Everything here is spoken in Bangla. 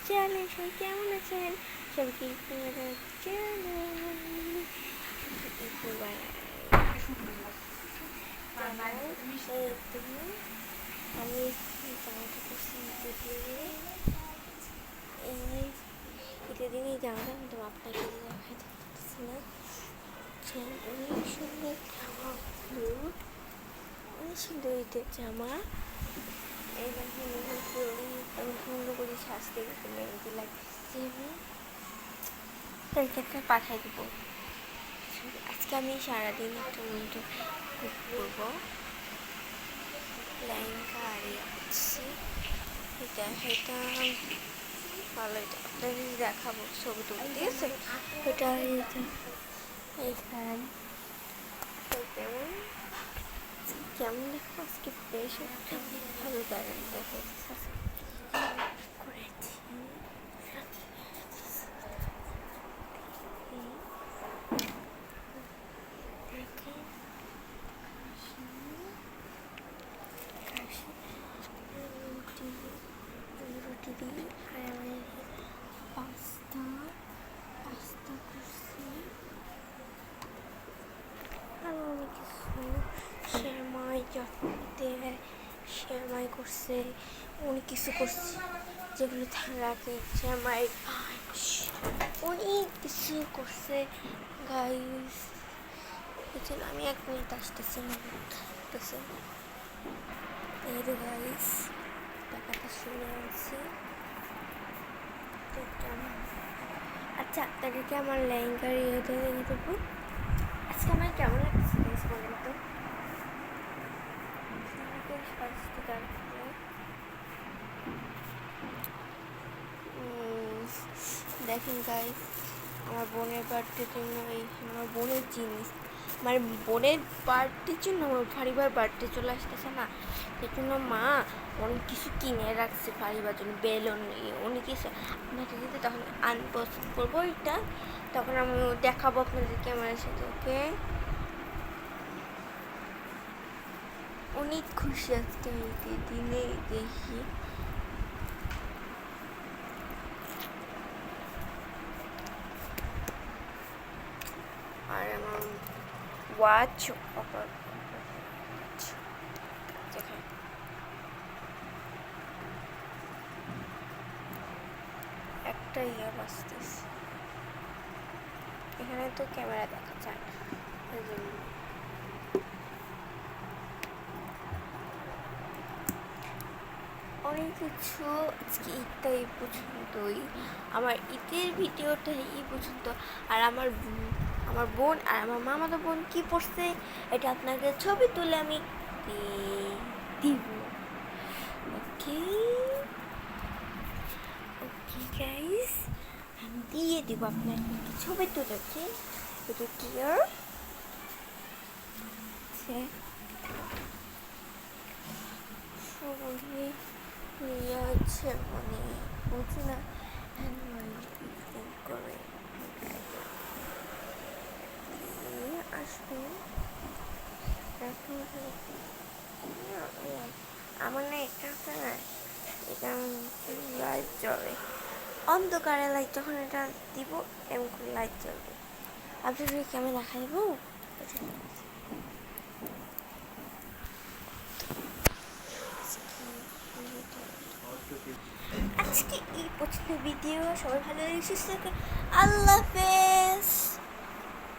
চ্যানেল সবাই কেমন আছেন? সবাইকে আমি জামাটা করছি দিন এই জামাটা কিন্তু আপনাকে দেখাতে পারতেছি না। অনেক সুন্দর জামা, অনেক সুন্দর ঈদের জামা। এইবার আমি সুন্দর করে সাজতে মেহেন্দি লাগছে, একটা পাঠাই দেবো। আজকে আমি সারাদিন একটা উইন্টার কুক করবো, লেহেঙ্গা আর করছি। এটা ভালো, এটা আপনাদের দেখাবো, ছবি তুলতে, ঠিক আছে? এটা এইখান কেমন কেমন দেখো আজকে বেশ ভালো দাঁড়ান দেখো করেছি। রুটি দিই আর আমার পাস্তা করছি, আরও অনেক কিছু, সেমাই করছে, অনেক কিছু করছে যেগুলো থাকে। সেমাই অনেক কিছু করছে গাইস। বুঝছেন, আমি 1 মিনিট আসতেছি। এই যে গাইস, টাকাটা শুনে আনছি। আচ্ছা, আপনাদেরকে আমার লেহেঙ্গার ইয়েটা দেখে দেবো। আজকে আমার কেমন লাগছে গাইস বলেন তো? দেখেন গাইস, আমার বোনের বার্থডের জন্য আমার বোনের জিনিস, মানে বোনের বার্থডের জন্য আমার ফারিবার বার্থডে চলে আসতেছে না, এর জন্য মা অনেক কিছু কিনে রাখছে ফারিবার জন্য, বেলুন অনেক কিছু। আপনাকে যদি তখন আনবক্সিং করবো এটা, তখন আমি দেখাবো আপনাদের ক্যামেরার সাথে। ওকে, অনেক খুশি আজকে এই দিনে দেখি। আর আমার ওয়াচ একটা বাজতেছে, এখানে তো ক্যামেরা দেখা যায়। অনেক কিছু, আজকে ঈদটা এই পছন্দই, আমার ঈদের ভিডিওটা এই পছন্দ। আর আমার বোন আর আমার মামাতো বোন কি পড়ছে এটা আপনাকে ছবি তুলে আমি দিব। ওকে গাইস, আমি দিয়ে দিব আপনাকে ছবি তুলে। ওকে, এটা ক্লিয়ার হচ্ছে, মানে বুঝি না করে আসবে। আমার না এটা আছে না, এটা লাইট জ্বলে, অন্ধকারে লাইট যখন এটা দিব এমন করে লাইট জ্বলবে। আপনাদেরকে আমি দেখা দেবো। আজকে এই পছন্দের ভিডিও, সবাই ভালো সুস্থ থাকে, আল্লাহ।